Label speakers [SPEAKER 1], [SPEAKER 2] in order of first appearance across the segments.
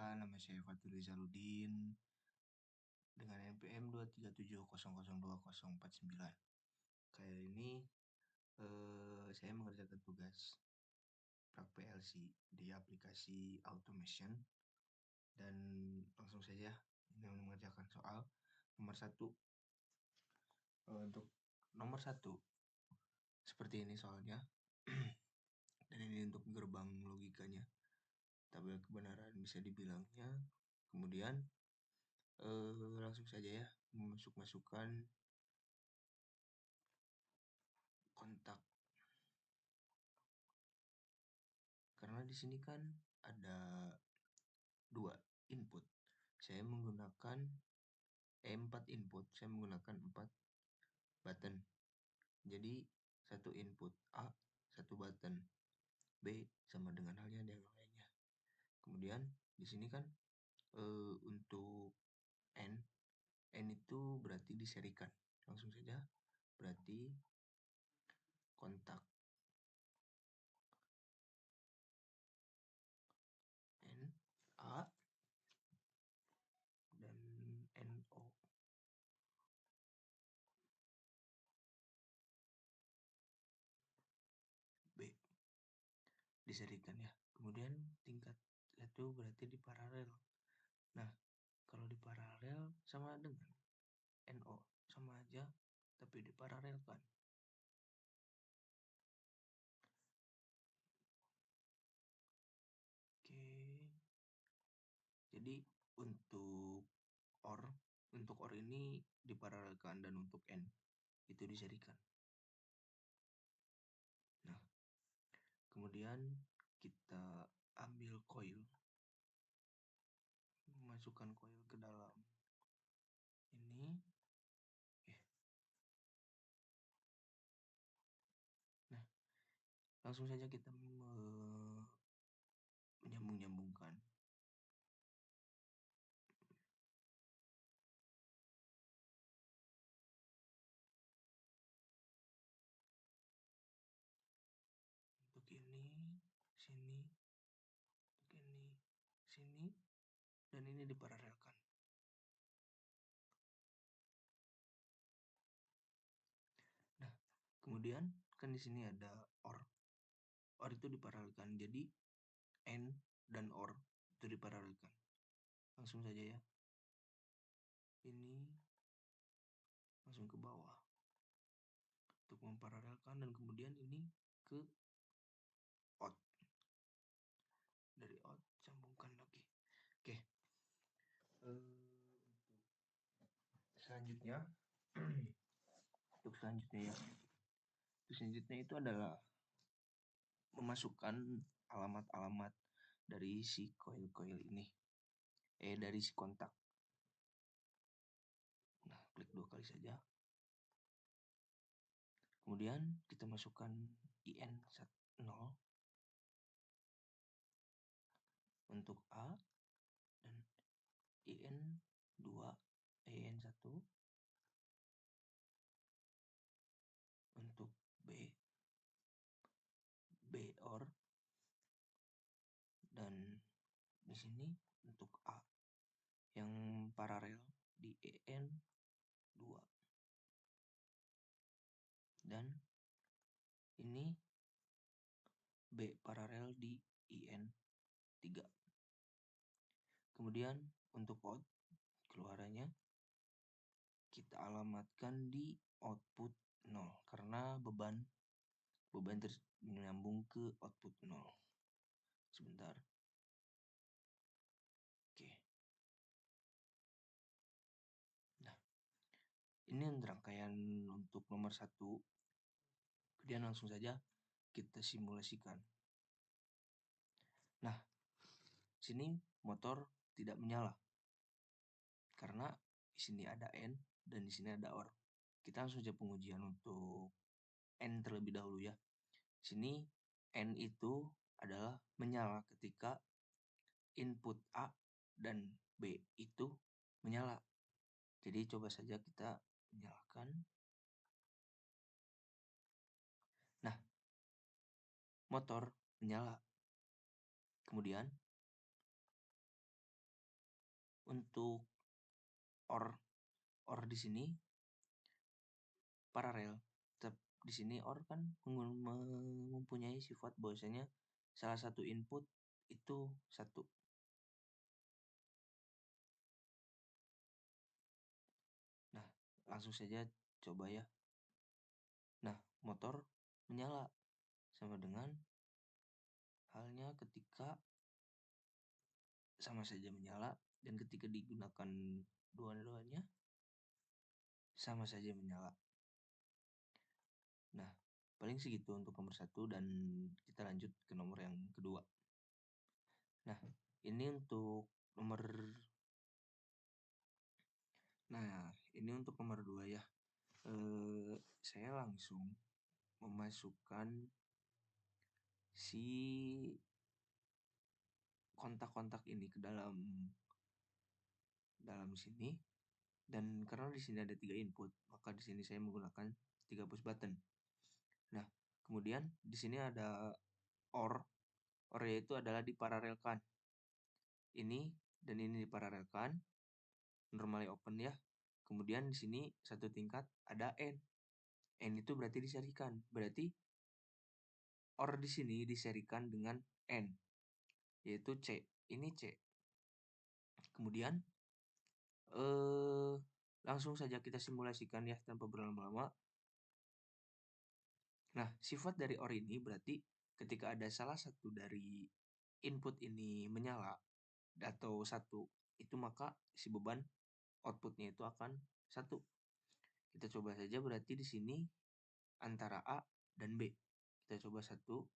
[SPEAKER 1] Perkenalkan, nama saya Fatur Rizaludin dengan NPM 237002049. Kali ini saya mengerjakan tugas prak PLC di aplikasi automation dan langsung saja ini mengerjakan soal nomor 1. Untuk nomor 1 seperti ini soalnya. Dan ini untuk gerbang logikanya, tabel kebenaran bisa dibilangnya. Kemudian langsung saja ya, masukkan kontak. Karena di sini kan ada 2 input. Saya menggunakan 4 input, saya menggunakan 4 button. Jadi 1 input A, 1 button B, sama dengan halnya yang lainnya. Kemudian di sini kan untuk N itu berarti diserikan. Langsung saja, berarti kontak N A dan NO. B diserikan ya. Kemudian tingkat 1 berarti di paralel. Nah, kalau di paralel sama dengan NO, sama aja tapi diparalelkan. Oke. Jadi untuk OR ini diparalelkan dan untuk N itu diserikan. Nah, kemudian kita ambil coil, masukkan coil ke dalam ini. Nah, langsung saja kita menyambung-nyambungkan. Untuk ini, sini, untuk ini, sini, dan ini diparalelkan. Nah, kemudian kan di sini ada OR. OR itu diparalelkan. Jadi N dan OR itu diparalelkan. Langsung saja ya. Ini langsung ke bawah untuk memparalelkan, dan kemudian ini ke OUT. Dari OUT sambungkan lagi. Oke. Untuk selanjutnya ya. Selanjutnya itu adalah memasukkan alamat-alamat dari si coil ini. Dari si kontak. Nah, klik 2 kali saja. Kemudian kita masukkan IN10 untuk A dan IN2 IN1 untuk B OR, dan di sini untuk A yang paralel di EN2, dan ini B paralel di IN3. Kemudian untuk out keluarannya kita alamatkan di output 0 karena beban menyambung ke output 0. Sebentar. Oke. Nah, ini rangkaian untuk nomor 1. Kemudian langsung saja kita simulasikan. Nah, sini motor tidak menyala karena di sini ada N dan di sini ada OR. Kita langsung saja pengujian untuk N terlebih dahulu ya. Sini N itu adalah menyala ketika input A dan B itu menyala. Jadi coba saja kita nyalakan. Nah, motor menyala. Kemudian Untuk or di sini paralel. Di sini or kan mempunyai sifat bahwasanya salah satu input itu satu. Nah, langsung saja coba ya. Nah, motor menyala sama dengan halnya ketika sama saja menyala, dan ketika digunakan dua-duanya sama saja menyala. Nah, paling segitu untuk nomor satu, dan kita lanjut ke nomor yang kedua. Nah, ini untuk nomor nomor 2 ya. Saya langsung memasukkan si kontak-kontak ini ke dalam sini, dan karena di sini ada 3 input, maka di sini saya menggunakan 3 push button. Nah, kemudian di sini ada OR. OR yaitu adalah diparalelkan. Ini dan ini diparalelkan, normally open ya. Kemudian di sini satu tingkat ada N. N itu berarti diserikan. Berarti OR di sini diserikan dengan N, yaitu C. Ini C. Kemudian langsung saja kita simulasikan ya tanpa berlama-lama. Nah, sifat dari OR ini berarti ketika ada salah satu dari input ini menyala atau satu, itu maka si beban outputnya itu akan satu. Kita coba saja berarti di sini antara A dan B. Kita coba satu.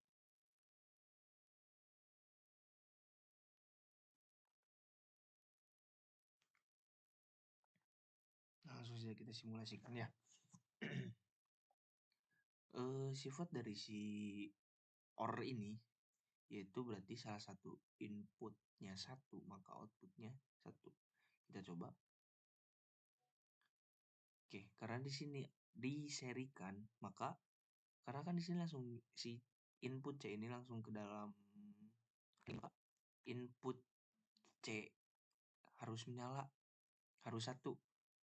[SPEAKER 1] Langsung saja kita simulasikan ya. Sifat dari si OR ini yaitu berarti salah satu inputnya satu, maka outputnya satu. Kita coba. Oke, karena di sini diserikan, maka karena kan di sini langsung si input C ini langsung ke dalam input C harus menyala, harus satu,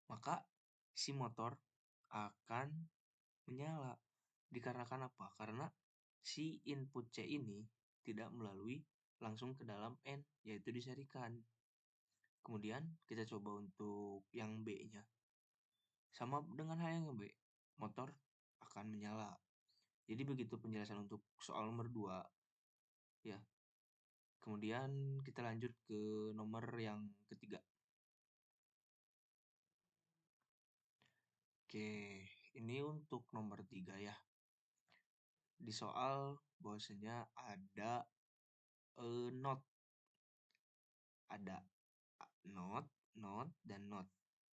[SPEAKER 1] maka si motor akan menyala. Dikarenakan apa? Karena si input C ini tidak melalui langsung ke dalam N, yaitu diserikan. Kemudian kita coba untuk yang B-nya. Sama dengan hal yang B, motor akan menyala. Jadi begitu penjelasan untuk soal nomor 2 ya. Kemudian kita lanjut ke nomor yang ketiga. Oke, ini untuk nomor 3 ya. Di soal bahwasanya ada not. Ada not, not, dan not.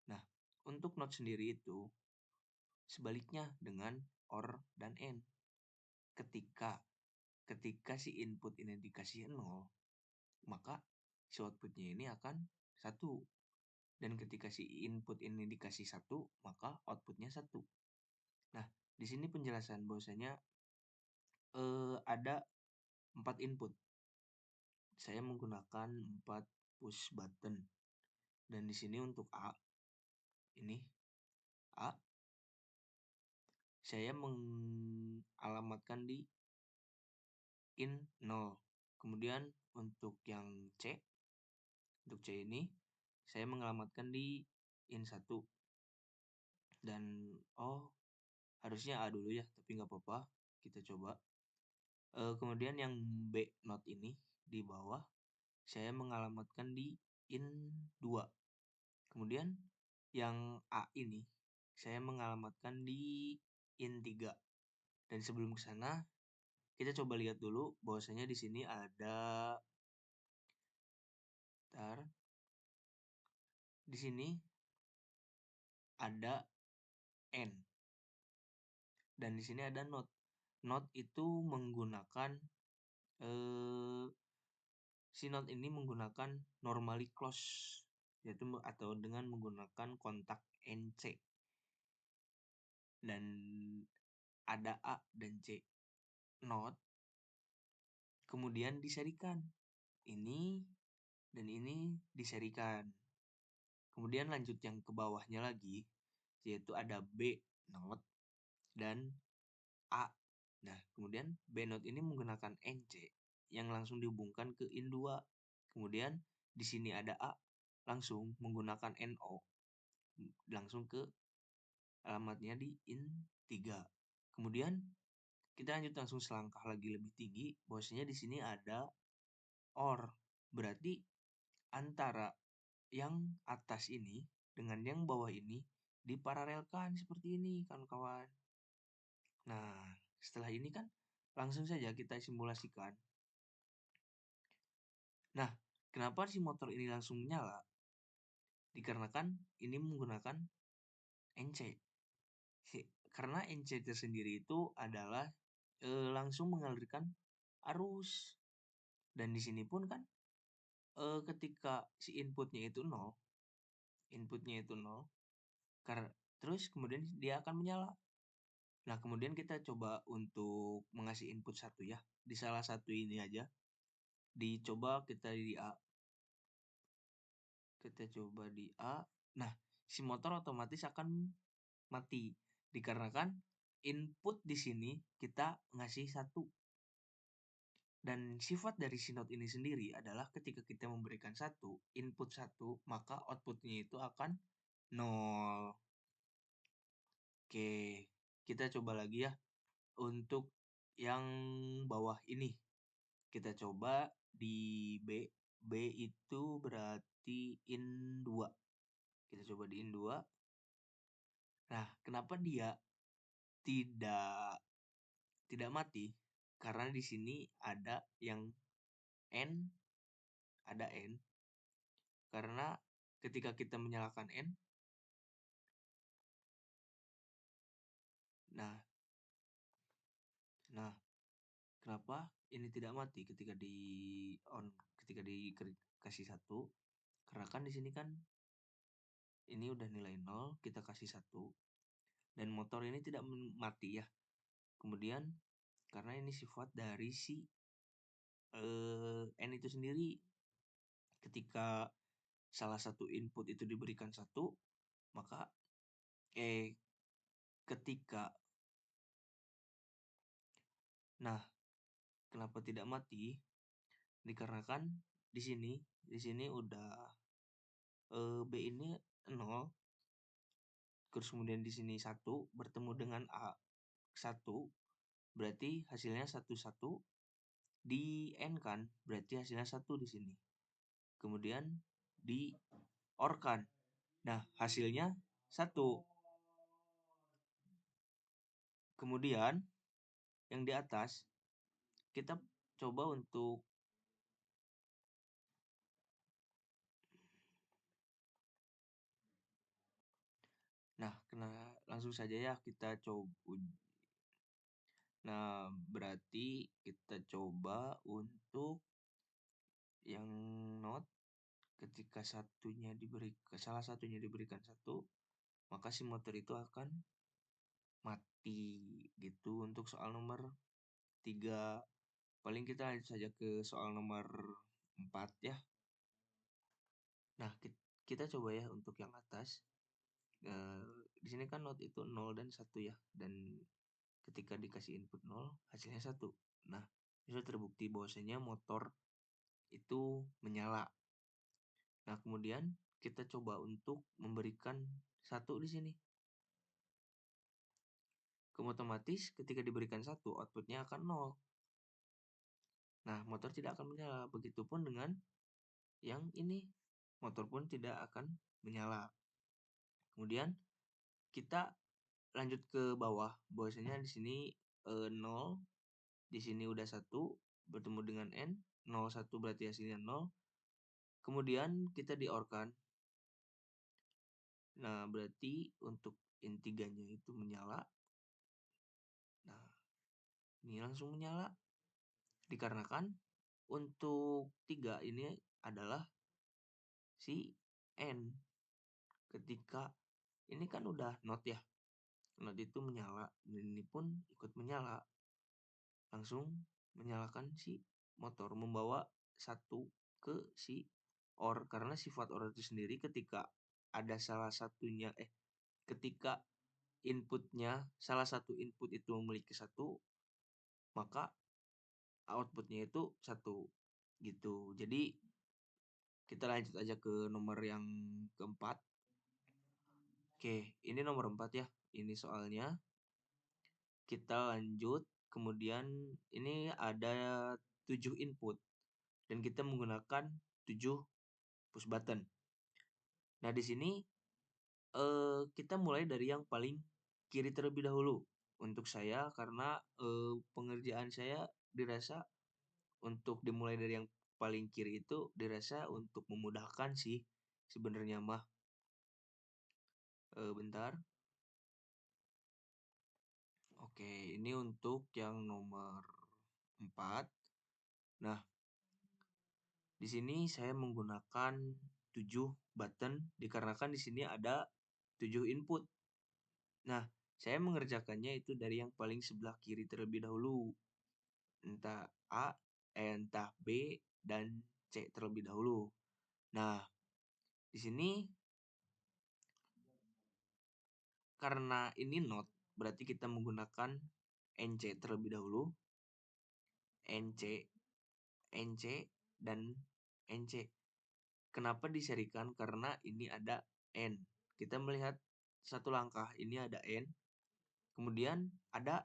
[SPEAKER 1] Nah, untuk not sendiri itu sebaliknya dengan OR dan AND. Ketika si input ini dikasih 0, maka si outputnya ini akan 1. Dan ketika si input ini dikasih 1, maka outputnya 1. Nah, di sini penjelasan bahwasanya ada 4 input. Saya menggunakan 4 push button. Dan di sini untuk A, ini A, saya mengalamatkan di in 0. Kemudian untuk yang C, untuk C ini saya mengalamatkan di in 1. Dan harusnya A dulu ya, tapi nggak apa-apa, kita coba. Kemudian yang B not ini di bawah saya mengalamatkan di in 2. Kemudian yang A ini saya mengalamatkan di in 3. Dan sebelum ke sana, kita coba lihat dulu bahwasanya di sini ada di sini ada N. Dan di sini ada not. Not itu menggunakan si not ini menggunakan normally close, yaitu atau dengan menggunakan kontak NC. Dan ada A dan C not, kemudian diserikan. Ini dan ini diserikan. Kemudian lanjut yang ke bawahnya lagi, yaitu ada B note dan A. Nah, kemudian B note ini menggunakan NC yang langsung dihubungkan ke IN2. Kemudian di sini ada A langsung menggunakan NO langsung ke alamatnya di IN3. Kemudian kita lanjut langsung selangkah lagi lebih tinggi, bahwasanya di sini ada OR. Berarti antara yang atas ini dengan yang bawah ini diparalelkan seperti ini, kawan-kawan. Nah, setelah ini kan langsung saja kita simulasikan. Nah, kenapa si motor ini langsung menyala? Dikarenakan ini menggunakan NC. Karena NC tersendiri itu adalah langsung mengalirkan arus. Dan di sini pun kan ketika si inputnya itu nol, terus kemudian dia akan menyala. Nah, kemudian kita coba untuk mengasih input satu ya. Di salah satu ini aja. Dicoba kita di A. Kita coba di A. Nah, si motor otomatis akan mati. Dikarenakan input di sini kita ngasih satu. Dan sifat dari si note ini sendiri adalah ketika kita memberikan satu, input satu, maka outputnya itu akan nol. Oke, kita coba lagi ya. Untuk yang bawah ini, kita coba di B. B itu berarti IN2. Kita coba di IN2. Nah, kenapa dia tidak tidak mati? Karena di sini ada yang N, ada N. Karena ketika kita menyalakan N, nah, nah, kenapa ini tidak mati ketika di on, ketika dikasih satu? Karena kan di sini kan ini udah nilai 0, kita kasih satu, dan motor ini tidak mati ya. Kemudian karena ini sifat dari si N itu sendiri, ketika salah satu input itu diberikan satu, maka ketika nah, kenapa tidak mati? Dikarenakan di sini udah B ini 0, terus kemudian di sini 1 bertemu dengan A 1, berarti hasilnya 1 di N kan, berarti hasilnya 1 di sini. Kemudian di OR kan. Nah, hasilnya 1. Kemudian yang di atas kita coba untuk langsung saja ya kita coba. Nah, berarti kita coba untuk yang not ketika salah satunya diberikan 1, maka si motor itu akan mati gitu untuk soal nomor 3. Paling kita lanjut saja ke soal nomor 4 ya. Nah, kita coba ya untuk yang atas. Di sini kan not itu 0 dan 1 ya. Dan ketika dikasih input 0, hasilnya 1. Nah, sudah terbukti bahwasanya motor itu menyala. Nah, kemudian kita coba untuk memberikan 1 di sini. Otomatis ketika diberikan 1, outputnya akan 0. Nah, motor tidak akan menyala. Begitupun dengan yang ini. Motor pun tidak akan menyala. Kemudian kita lanjut ke bawah. Bahwasanya di sini 0, di sini udah 1 bertemu dengan N, 0 1 berarti hasilnya 0. Kemudian kita di-OR-kan. Nah, berarti untuk IN3-nya itu menyala. Nah, ini langsung menyala. Dikarenakan untuk 3 ini adalah si N. Ketika ini kan udah not ya. Not itu menyala, dan ini pun ikut menyala. Langsung menyalakan si motor, membawa 1 ke si OR. Karena sifat OR itu sendiri ketika ada ketika salah satu input itu memiliki 1, maka outputnya itu 1 gitu. Jadi kita lanjut aja ke nomor yang keempat. Oke, ini nomor 4 ya. Ini soalnya. Kita lanjut. Kemudian ini ada 7 input dan kita menggunakan 7 push button. Nah, di sini kita mulai dari yang paling kiri terlebih dahulu. Untuk saya karena pengerjaan saya dirasa untuk dimulai dari yang paling kiri itu dirasa untuk memudahkan sih sebenarnya mah. Bentar. Oke, ini untuk yang nomor 4. Nah, di sini saya menggunakan 7 button dikarenakan di sini ada 7 input. Nah, saya mengerjakannya itu dari yang paling sebelah kiri terlebih dahulu. Entah A, entah B, dan C terlebih dahulu. Nah, di sini karena ini not, berarti kita menggunakan NC terlebih dahulu. NC, NC, dan NC. Kenapa diserikan? Karena ini ada N. Kita melihat satu langkah, ini ada N. Kemudian ada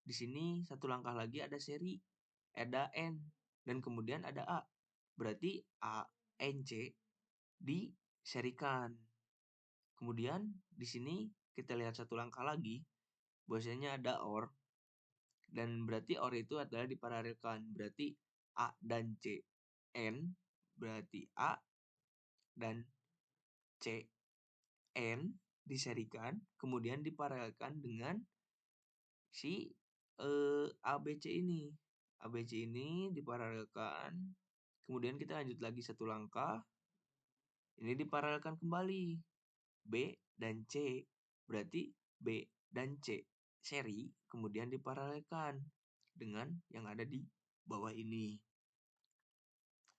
[SPEAKER 1] di sini satu langkah lagi ada seri, ada N. Dan kemudian ada A. Berarti A, N, C diserikan. Kemudian di sini kita lihat satu langkah lagi, bahwasanya ada OR. Dan berarti OR itu adalah diparalelkan. Berarti A dan C. N berarti A dan C. N diserikan, kemudian diparalelkan dengan si ABC ini. ABC ini diparalelkan, kemudian kita lanjut lagi satu langkah, ini diparalelkan kembali. B dan C, berarti B dan C seri, kemudian diparalelkan dengan yang ada di bawah ini.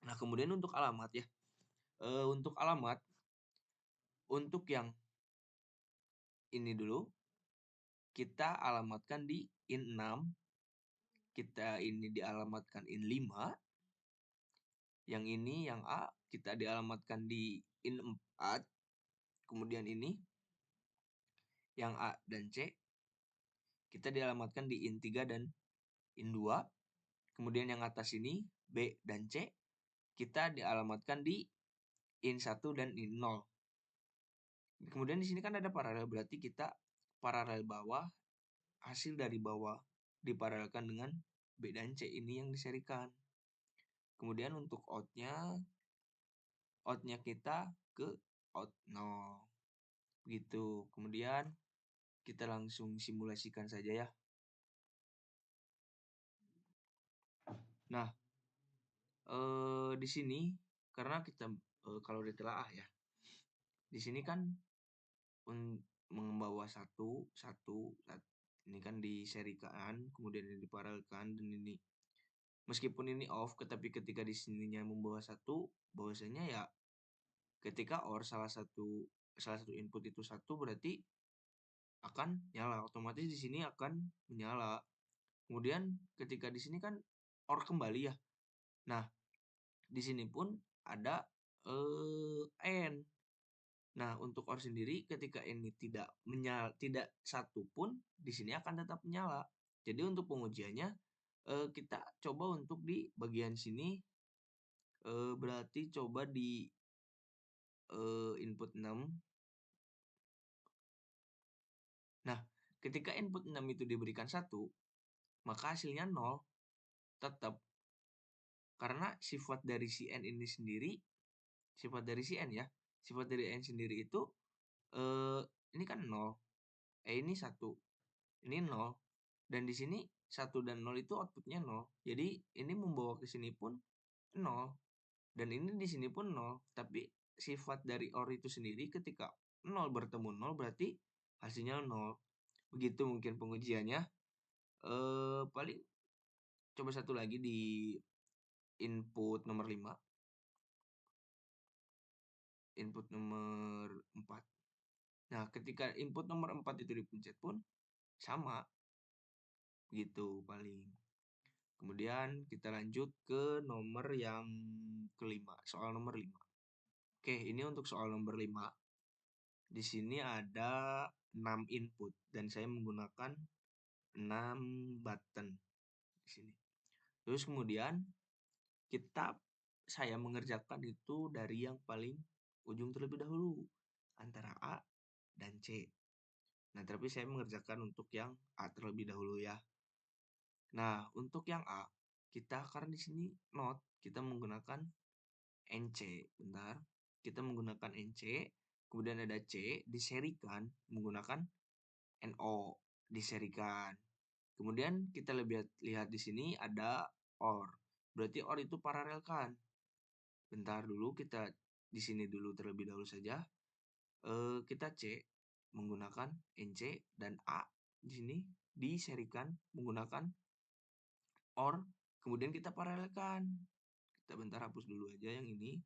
[SPEAKER 1] Nah, kemudian untuk alamat ya. Untuk alamat, untuk yang ini dulu, kita alamatkan di in 6, kita ini dialamatkan in 5, yang ini yang A kita dialamatkan di in 4, kemudian ini yang A dan C kita dialamatkan di in 3 dan in 2, kemudian yang atas ini B dan C kita dialamatkan di in 1 dan in 0. Kemudian di sini kan ada paralel, berarti kita paralel bawah, hasil dari bawah diparalelkan dengan B dan C ini yang diserikan. Kemudian untuk outnya kita ke out 0 gitu. Kemudian kita langsung simulasikan saja ya. Nah, di sini karena kita kalau ditelaah ya, di sini kan membawa satu, ini kan diserikan, kemudian ini diparalelkan, dan ini meskipun ini off, tetapi ketika di sininya membawa 1, bahwasanya ya ketika OR salah satu input itu 1 berarti akan nyala, otomatis di sini akan menyala. Kemudian ketika di sini kan OR kembali ya. Nah, di sini pun ada N. Nah, untuk OR sendiri ketika ini tidak menyala, tidak 1 pun di sini akan tetap menyala. Jadi untuk pengujiannya kita coba untuk di bagian sini berarti coba di input 6. Nah, ketika input 6 itu diberikan 1, maka hasilnya 0 tetap. Karena sifat dari si N ini sendiri, sifat dari si N ya, sifat dari N sendiri itu ini kan 0. Ini 1. Ini 0. Dan di sini 1 dan 0 itu outputnya 0. Jadi ini membawa ke sini pun 0. Dan ini di sini pun 0. Tapi sifat dari OR itu sendiri ketika 0 bertemu 0 berarti hasilnya 0. Begitu mungkin pengujiannya. Paling coba satu lagi di input nomor 5. input nomor 4. Nah, ketika input nomor 4 itu dipencet pun sama gitu paling. Kemudian kita lanjut ke nomor yang kelima, soal nomor 5. Oke, ini untuk soal nomor 5. Di sini ada 6 input dan saya menggunakan 6 button di sini. Terus kemudian saya mengerjakan itu dari yang paling ujung terlebih dahulu antara A dan C. Nah, tapi saya mengerjakan untuk yang A terlebih dahulu ya. Nah, untuk yang A, karena di sini kita menggunakan NC. Bentar. Kita menggunakan NC, kemudian ada C, diserikan menggunakan NO, diserikan. Kemudian kita lihat di sini ada OR. Berarti OR itu paralelkan. Bentar dulu, kita di sini dulu terlebih dahulu saja. Kita C menggunakan NC dan A di sini diserikan menggunakan OR, kemudian kita paralelkan. Kita bentar hapus dulu aja yang ini.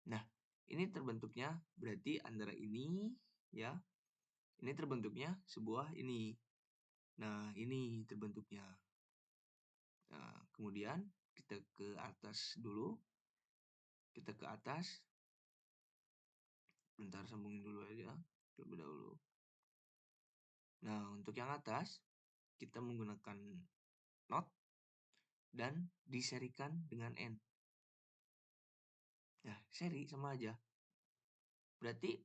[SPEAKER 1] Nah, ini terbentuknya berarti antara ini ya. Ini terbentuknya sebuah ini. Nah, ini terbentuknya. Nah, kemudian kita ke atas dulu. Kita ke atas. Bentar sambungin dulu aja terlebih dahulu. Nah, untuk yang atas kita menggunakan not dan diserikan dengan N. Nah, seri sama aja. Berarti,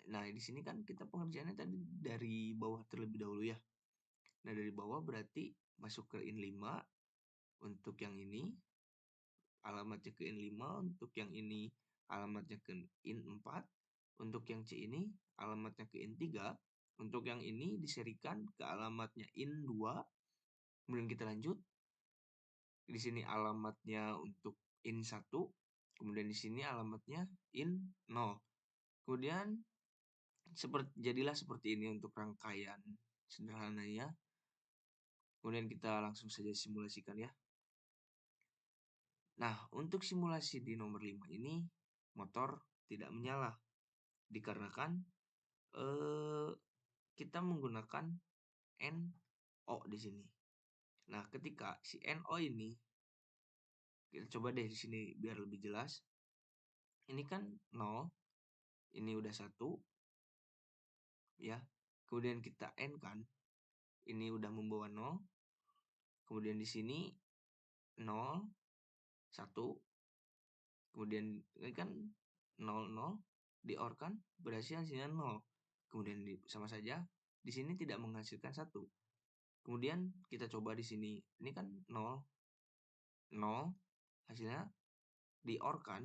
[SPEAKER 1] nah di sini kan kita pengerjaannya tadi dari bawah terlebih dahulu ya. Nah, dari bawah berarti masuk ke in 5 untuk yang ini, alamatnya ke in 5, untuk yang ini alamatnya ke in 4, untuk yang C ini alamatnya ke in 3, untuk yang ini diserikan ke alamatnya in 2. Kemudian kita lanjut. Di sini alamatnya untuk in 1, kemudian di sini alamatnya in 0. Kemudian jadilah seperti ini untuk rangkaian sederhananya. Kemudian kita langsung saja simulasikan ya. Nah, untuk simulasi di nomor 5 ini motor tidak menyala dikarenakan kita menggunakan NO di sini. Nah, ketika si NO ini kita coba deh di sini biar lebih jelas. Ini kan 0, ini udah 1 ya. Kemudian kita N kan. Ini udah membawa 0. Kemudian di sini 0 1. Kemudian ini kan 0 0 di-OR kan berarti hasilnya 0. Kemudian sama saja di sini tidak menghasilkan 1. Kemudian kita coba di sini. Ini kan 0 0 hasilnya di-OR kan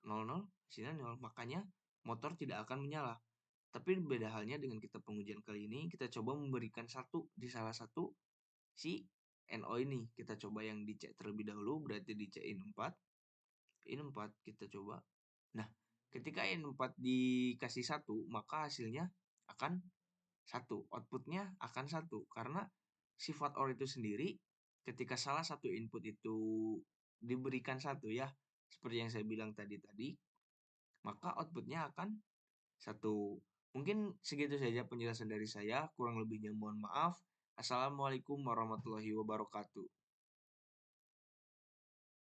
[SPEAKER 1] 0 0 hasilnya 0. Makanya motor tidak akan menyala. Tapi beda halnya dengan kita pengujian kali ini, kita coba memberikan 1 di salah satu si NO ini. Kita coba yang dicek terlebih dahulu, berarti dicekin 4. In 4 kita coba. Nah, ketika in 4 dikasih 1, maka hasilnya akan 1. Outputnya akan 1. Karena sifat OR itu sendiri, ketika salah satu input itu diberikan 1 ya, seperti yang saya bilang tadi, maka outputnya akan 1. Mungkin segitu saja penjelasan dari saya, kurang lebihnya mohon maaf. Assalamualaikum warahmatullahi wabarakatuh.